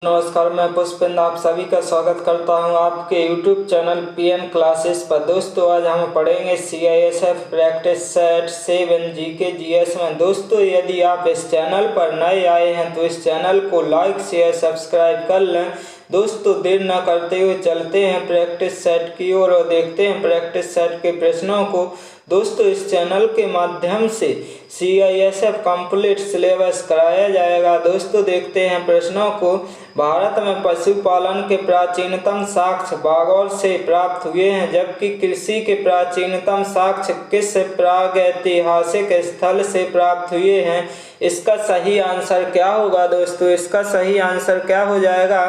नमस्कार, मैं पुष्पेंद्र आप सभी का स्वागत करता हूं आपके YouTube चैनल पीएन क्लासेस पर। दोस्तों, आज हम पढ़ेंगे CISF practice set 7 GK GS में। दोस्तों, यदि आप इस चैनल पर नए आए हैं तो इस चैनल को लाइक शेयर सब्सक्राइब कर लें। दोस्तों, देर न करते हुए चलते हैं प्रैक्टिस सेट की ओर और देखते हैं प्रैक्टिस सेट के प्रश्नों को। दोस्तों, इस चैनल के माध्यम से CISF कंप्लीट सिलेबस कराया जाएगा। दोस्तों, देखते हैं प्रश्नों को। भारत में पशुपालन के प्राचीनतम साक्ष्य बागौर से प्राप्त हुए हैं, जबकि कृषि के प्राचीनतम साक्ष्य किस प्रागैतिहासिक स्थल से प्राप्त हुए हैं? इसका सही आंसर क्या होगा? दोस्तों, इसका सही आंसर क्या हो जाएगा?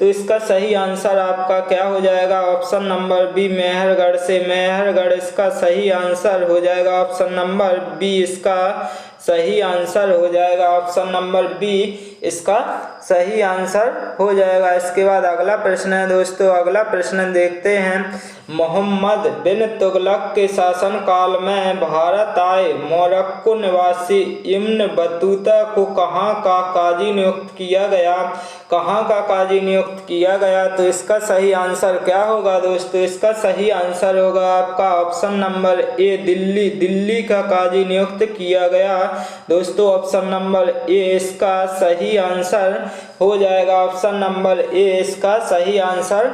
तो इसका सही आंसर आपका क्या हो जाएगा? ऑप्शन नंबर बी, मेहरगढ़ से। मेहरगढ़ इसका सही आंसर हो जाएगा। ऑप्शन नंबर बी इसका सही आंसर हो जाएगा। ऑप्शन नंबर बी इसका सही आंसर हो जाएगा। इसके बाद अगला प्रश्न है। दोस्तों, अगला प्रश्न देखते हैं। मोहम्मद बिन तुगलक के शासनकाल में भारत आए मोरक्को निवासी इब्न बतूता को कहाँ का काजी नियुक्त किया गया? कहाँ का काजी नियुक्त किया गया? तो इसका सही आंसर क्या होगा? दोस्तों, इसका सही आंसर होगा आपका option number A, Delhi. Delhi का काजी नियुक्त किया गया। दोस्तों, ऑप्शन नंबर ए इसका सही आंसर हो जाएगा। ऑप्शन नंबर ए इसका सही आंसर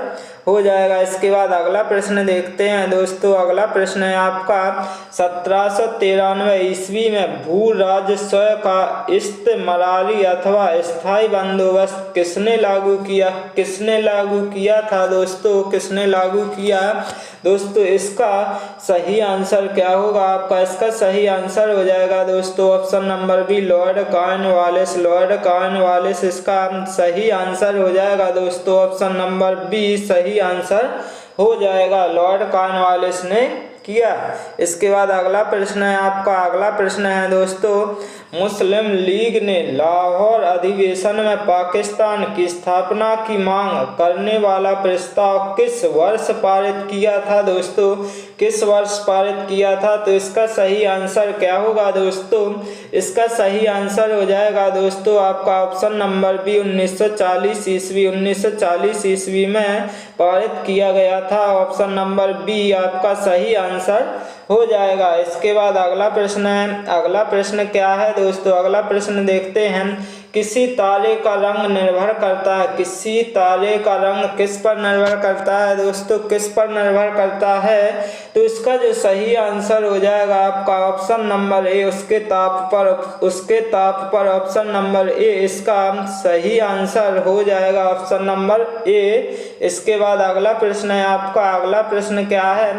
हो जाएगा। इसके बाद अगला प्रश्न देखते हैं। दोस्तों, अगला प्रश्न है आपका 1793 ईस्वी में भू राजस्व का इस्तेमारी अथवा स्थायी बंदोबस्त किसने लागू किया? किसने लागू किया था? दोस्तों, किसने लागू किया? दोस्तों, इसका सही आंसर क्या होगा आपका? इसका सही आंसर हो जाएगा दोस्तों option number B, Lord Cornwallis. Lord Cornwallis इसका सही आंसर हो जाएगा। दोस्तों, ऑप्शन नंबर बी सही आंसर हो जाएगा। लॉर्ड कॉर्नवालिस ने किया। इसके बाद अगला प्रश्न है आपका। अगला प्रश्न है दोस्तों, मुस्लिम लीग ने लाहौर अधिवेशन में पाकिस्तान की स्थापना की मांग करने वाला प्रस्ताव किस वर्ष पारित किया था? दोस्तों, किस वर्ष पारित किया था? तो इसका सही आंसर क्या होगा? दोस्तों, इसका सही आंसर हो जाएगा दोस्तों आपका ऑप्शन नंबर बी, 1940 ईस्वी। 1940 ईस्वी में पारित किया गया था। ऑप्शन नंबर बी आपका सही आंसर हो जाएगा। इसके बाद अगला प्रश्न है। अगला प्रश्न क्या है दोस्तों? अगला प्रश्न देखते हैं। किसी तारे का रंग निर्भर करता है? किसी तारे का रंग किस पर निर्भर करता है? दोस्तों, किस पर निर्भर करता है? तो इसका जो सही आंसर हो जाएगा आपका ऑप्शन नंबर ए, उसके ताप पर। उसके ताप पर ऑप्शन नंबर ए इसका सही आंसर हो जाएगा। Option number A. इसके बाद अगला प्रश्न है आपका। अगला प्रश्न क्या है?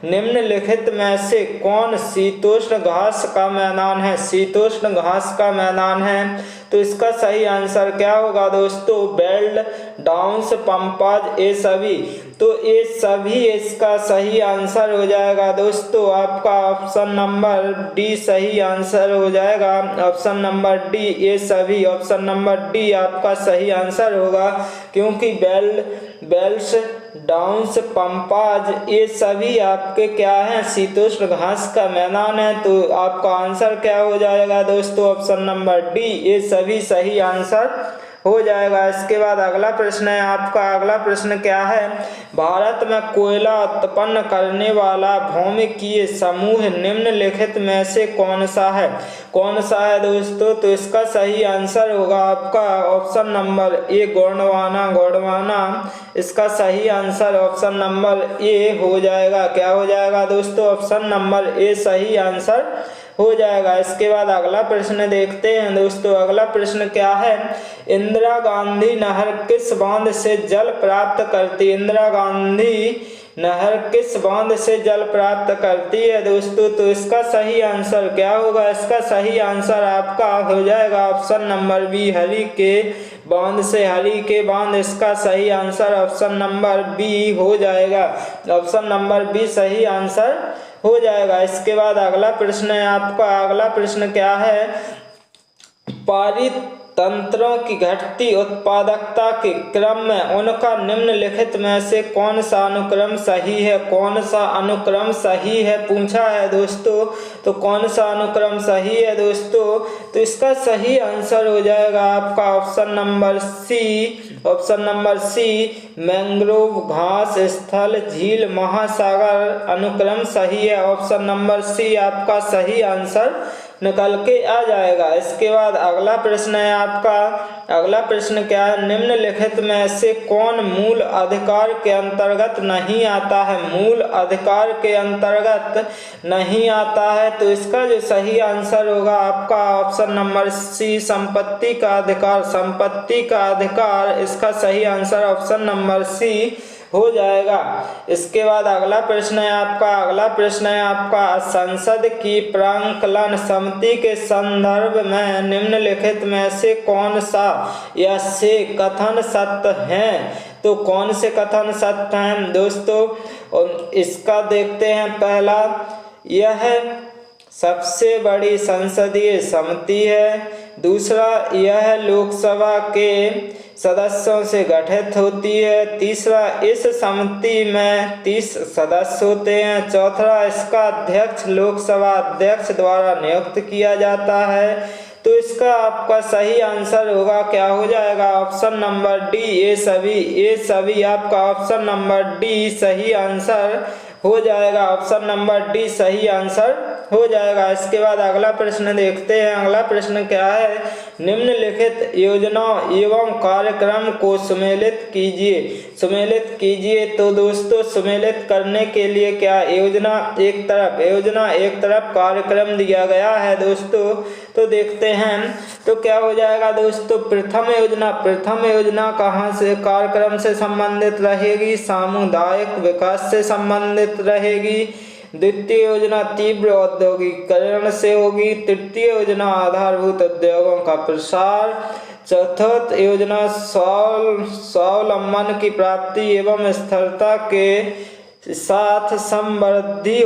निम्नलिखित में से कौन शीतोष्ण घास का मैदान है? शीतोष्ण घास का मैदान है। तो इसका सही आंसर क्या होगा दोस्तों? बेल्ट, डाउन्स, पंपाज, ये सभी। तो ये सभी इसका सही आंसर हो जाएगा दोस्तों आपका ऑप्शन नंबर डी सही आंसर हो जाएगा। ऑप्शन नंबर डी ये सभी। ऑप्शन नंबर डी आपका सही आंसर होगा, क्योंकि बेल्ट्स, डाउन्स, पंपाज ये सभी आपके क्या हैं? शीतोष्ण घास का मैदान है। तो आपका आंसर क्या हो जाएगा दोस्तों? ऑप्शन नंबर डी ये सभी सही आंसर हो जाएगा। इसके बाद अगला प्रश्न है आपका। अगला प्रश्न क्या है? भारत में कोयला उत्पन्न करने वाला भौमिकीय समूह निम्नलिखित में से कौन सा है? कौन सा है दोस्तों? तो इसका सही आंसर होगा आपका option number A, Gondwana. Gondwana इसका सही आंसर ऑप्शन नंबर ए हो जाएगा। क्या हो जाएगा दोस्तों? ऑप्शन नंबर ए सही आंसर हो जाएगा। इसके बाद अगला प्रश्न देखते हैं दोस्तों। अगला प्रश्न क्या है? इंदिरा गांधी नहर किस बांध से जल प्राप्त करती? इंदिरा गांधी नहर किस बांध से जल प्राप्त करती है दोस्तों? तो इसका सही आंसर क्या होगा? इसका सही आंसर आपका हो जाएगा ऑप्शन नंबर बी, हरि के बांध से। हरि के बांध इसका सही आंसर ऑप्शन नंबर बी हो जाएगा। ऑप्शन नंबर बी सही आंसर हो जाएगा। इसके बाद अगला प्रश्न है आपका। अगला प्रश्न क्या है? तंत्रों की घटती उत्पादकता के क्रम में उनका निम्नलिखित में से कौन सा अनुक्रम सही है, कौन सा अनुक्रम सही है पूछा है दोस्तों। तो कौन सा अनुक्रम सही है दोस्तों, तो इसका सही आंसर हो जाएगा आपका option number C. Option number C, mangrove, घास स्थल, झील, महासागर अनुक्रम सही है। ऑप्शन नंबर सी आपका सही आंसर निकल के आ जाएगा। इसके बाद अगला प्रश्न है आपका, अगला प्रश्न क्या है, निम्नलिखित में से कौन मूल अधिकार के अंतर्गत नहीं आता है, मूल अधिकार के अंतर्गत नहीं आता है। तो इसका जो सही आंसर होगा आपका ऑप्शन नंबर सी, संपत्ति का अधिकार। संपत्ति का अधिकार, इसका सही आंसर ऑप्शन नंबर सी हो जाएगा। इसके बाद अगला प्रश्न है आपका, अगला प्रश्न है आपका, संसद की प्रांकलन समिति के संदर्भ में निम्नलिखित में से कौन सा या से कथन सत्य हैं। तो कौन से कथन सत्य हैं दोस्तों, और इसका देखते हैं। पहला, यह सबसे बड़ी संसदीय समिति है। दूसरा, यह लोकसभा के सदस्यों से गठित होती है। तीसरा, इस समिति में 30 सदस्य होते हैं। चौथा, इसका अध्यक्ष लोकसभा अध्यक्ष द्वारा नियुक्त किया जाता है। तो इसका आपका सही आंसर होगा, क्या हो जाएगा, ऑप्शन नंबर डी, ये सभी आपका ऑप्शन नंबर डी सही आंसर हो जाएगा। ऑप्शन नंबर डी सही आंसर हो जाएगा। इसके बाद अगला प्रश्न देखते हैं। अगला प्रश्न क्या है, निम्नलिखित योजना एवं कार्यक्रम को सम्मिलित कीजिए। सम्मिलित कीजिए, तो दोस्तों सम्मिलित करने के लिए क्या, योजना एक तरफ कार्यक्रम दिया गया है दोस्तों। तो देखते हैं, तो क्या हो जाएगा दोस्तों, प्रथम योजना कहाँ से कार्यक्रम से संबंधित रहेगी, सामुदायिक विकास से संबंधित रहेगी। द्वितीय योजना तीव्र औद्योगिकरण से होगी। तृतीय योजना आधारभूत उद्योगों का प्रसार। चतुर्थ योजना स्वावलंबन की प्राप्ति एवं स्थिरता के साथ समृद्धि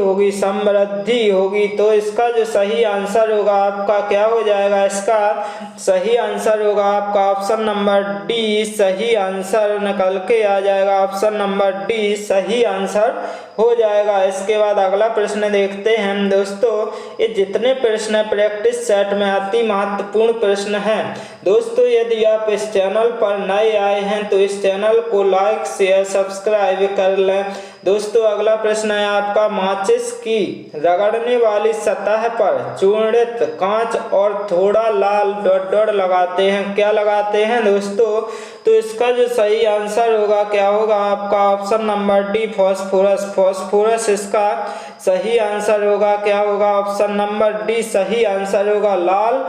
होगी। तो इसका जो सही आंसर होगा आपका क्या हो जाएगा, इसका सही आंसर होगा आपका ऑप्शन नंबर डी सही आंसर निकल के आ जाएगा। ऑप्शन नंबर डी सही आंसर हो जाएगा। इसके बाद अगला प्रश्न देखते हैं दोस्तों। ये जितने प्रश्न प्रैक्टिस सेट में अति महत्वपूर्ण प्रश्न हैं दोस्तों। यदि आप इस चैनल पर नए आए हैं तो इस चैनल को लाइक शेयर सब्सक्राइब कर लें दोस्तों। अगला प्रश्न है आपका, माचिस की रगड़ने वाली सतह पर चूर्णित कांच और थोड़ा लाल डॉट डॉट लगाते हैं, क्या लगाते हैं दोस्तों। तो इसका जो सही आंसर होगा क्या होगा आपका ऑप्शन नंबर डी फॉस्फोरस इसका सही आंसर होगा। क्या होगा, ऑप्शन नंबर डी सही आंसर होगा, लाल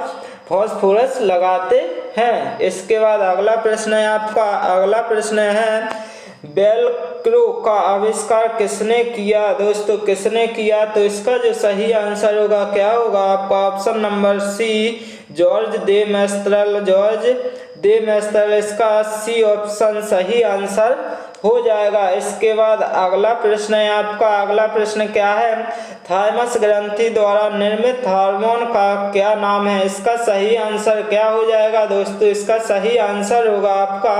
फॉस्फोरस लगाते हैं। इसके बाद अगला प्रश्न है आपका, अगला प्रश्न है वेलक्रो का आविष्कार किसने किया दोस्तों, किसने किया। तो इसका जो सही आंसर होगा क्या होगा आपका ऑप्शन नंबर सी जॉर्ज दे मेस्टर इसका सी ऑप्शन सही आंसर हो जाएगा। इसके बाद अगला प्रश्न है आपका, अगला प्रश्न क्या है, थाइमस ग्रंथि द्वारा निर्मित हार्मोन का क्या नाम है। इसका सही आंसर क्या हो जाएगा दोस्तों, इसका सही आंसर होगा आपका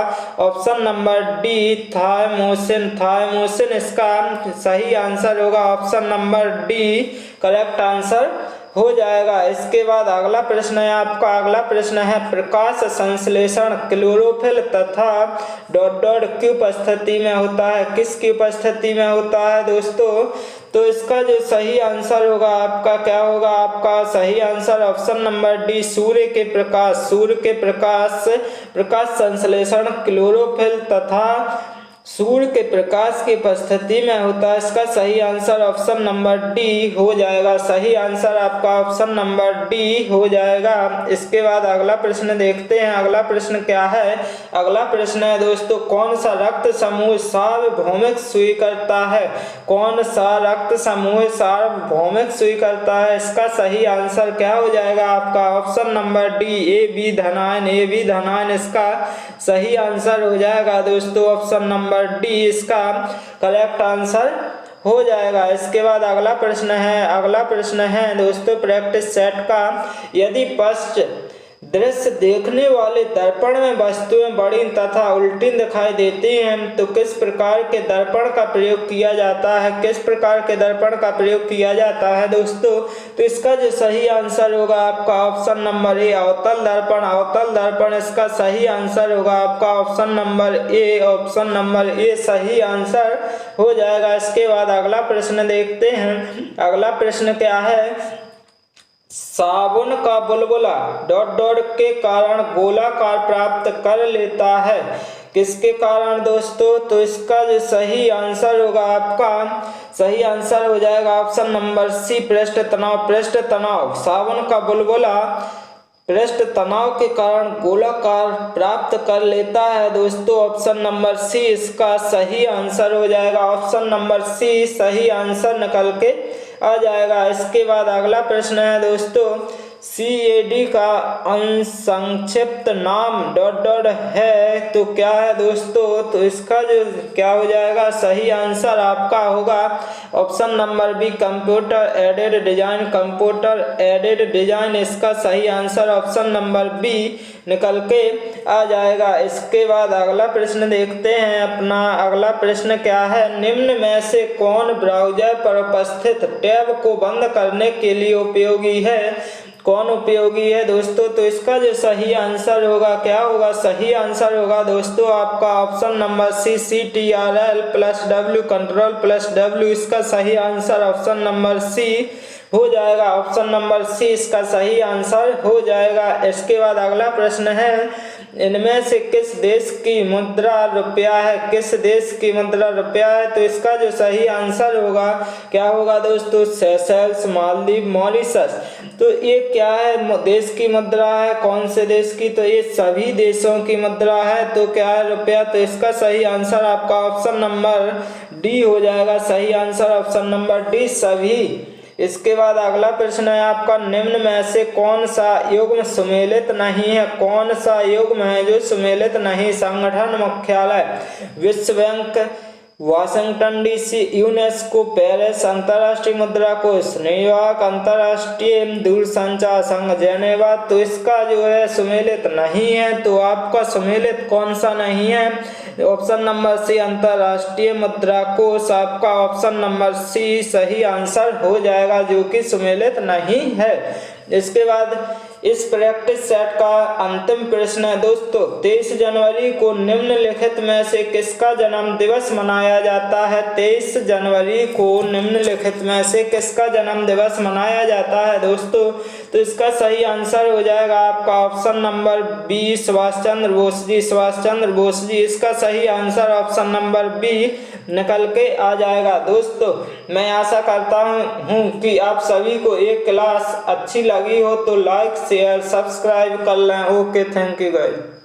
ऑप्शन नंबर डी थायमोसिन इसका सही आंसर होगा। Option number D correct answer हो जाएगा। इसके बाद अगला प्रश्न है आपका, अगला प्रश्न है प्रकाश संश्लेषण क्लोरोफिल तथा डॉट डॉट की उपस्थिति में होता है, किसकी उपस्थिति में होता है दोस्तों। तो इसका जो सही आंसर होगा आपका क्या होगा, आपका सही आंसर ऑप्शन नंबर डी सूर्य के प्रकाश संश्लेषण क्लोरोफिल तथा सूर्य के प्रकाश की उपस्थिति में होता है। इसका सही आंसर ऑप्शन नंबर डी हो जाएगा। सही आंसर आपका ऑप्शन नंबर डी हो जाएगा। इसके बाद अगला प्रश्न देखते हैं। अगला प्रश्न क्या है, अगला प्रश्न है दोस्तों, कौन सा रक्त समूह सार्वभौमिक सुई करता है, कौन सा रक्त समूह सार्वभौमिक सुई करता है। इसका सही आंसर क्या हो जाएगा आपका option number D A B धनायन इसका सही आंसर हो जाएगा दोस्तों। ऑप्शन नंबर डी इसका करेक्ट आंसर हो जाएगा। इसके बाद अगला प्रश्न है, अगला प्रश्न है दोस्तों प्रैक्टिस सेट का, यदि दृश्य देखने वाले दर्पण में वस्तुएं बड़ी तथा उल्टी दिखाई देती हैं, तो किस प्रकार के दर्पण का प्रयोग किया जाता है? किस प्रकार के दर्पण का प्रयोग किया जाता है दोस्तों? तो इसका जो सही आंसर होगा आपका ऑप्शन नंबर ए, अवतल दर्पण। अवतल दर्पण इसका सही आंसर होगा आपका option number A. Option number A सही आंसर हो जाएगा। इसके बाद अगला प्रश्न देखते हैं। अगला प्रश्न क्या है? साबुन का बुलबुला ... के कारण गोलाकार प्राप्त कर लेता है, किसके कारण दोस्तों? तो इसका जो सही आंसर होगा आपका सही आंसर हो जाएगा ऑप्शन नंबर सी, पृष्ठ तनाव। पृष्ठ तनाव, साबुन का बुलबुला पृष्ठ तनाव के कारण गोलाकार प्राप्त कर लेता है दोस्तों। ऑप्शन नंबर सी इसका सही आंसर हो जाएगा। ऑप्शन नंबर सी सही आंसर निकल के आ जाएगा। इसके बाद अगला प्रश्न है दोस्तों, CAD का संक्षिप्त नाम ... है, तो क्या है दोस्तों? तो इसका जो क्या हो जाएगा सही आंसर आपका होगा option number B, computer aided design. Computer aided design इसका सही आंसर ऑप्शन नंबर बी निकल के आ जाएगा। इसके बाद अगला प्रश्न देखते हैं। अपना अगला प्रश्न क्या है? निम्न में से कौन ब्राउज़र पर उपस्थित टैब को बंद करने के लिए उपयोगी है? कौन उपयोगी है दोस्तों? तो इसका जो सही आंसर होगा क्या होगा? सही आंसर होगा दोस्तों आपका ऑप्शन नंबर सी, CTRL+W, Ctrl+W। इसका सही आंसर ऑप्शन नंबर सी हो जाएगा। ऑप्शन नंबर सी इसका सही आंसर हो जाएगा। इसके बाद अगला प्रश्न है, इनमें से किस देश की मुद्रा रुपया है? किस देश की मुद्रा रुपया है? तो इसका जो सही आंसर होगा क्या होगा दोस्तों? Seychelles, Maldives, Mauritius. तो ये क्या है? देश की मुद्रा है। कौन से देश की? तो ये सभी देशों की मुद्रा है। तो क्या है? रुपया। तो इसका सही आंसर आपका ऑप्शन नंबर डी हो जाएगा। सही आंसर ऑप्शन नंबर डी, सभी। इसके बाद अगला प्रश्न है आपका, निम्न में से कौन सा युग्म सुमेलित नहीं है? कौन सा युग्म है जो सुमेलित नहीं? संगठन मुख्यालय, विश्व bank, Washington DC, UNESCO, Paris, अंतर्राष्ट्रीय मुद्रा कोष, न्यूयॉर्क, अंतर्राष्ट्रीय दूरसंचार संघ, जेनेवा। तो इसका जो है सुमेलित नहीं है। तो आपका सुमेलित कौन सा नहीं है? ऑप्शन नंबर सी, अंतर्राष्ट्रीय मुद्रा कोष। आपका ऑप्शन नंबर सी सही आंसर हो जाएगा, जो कि सुमेलित नहीं है। इसके बाद इस प्रैक्टिस सेट का अंतिम प्रश्न है दोस्तों, 23 जनवरी को निम्नलिखित में से किसका जन्म दिवस मनाया जाता है? 23 जनवरी को निम्नलिखित में से किसका जन्म दिवस मनाया जाता है दोस्तों? तो इसका सही आंसर हो जाएगा आपका option number B, Subhash Chandra Bose ji. Subhash Chandra Bose ji इसका सही आंसर ऑप्शन नंबर बी निकल के आ जाएगा। दोस्तों मैं आशा करता हूँ कि आप सभी को ये क्लास अच्छी लगी हो तो लाइक शेयर सब्सक्राइब कर लें। Okay, thank you guys.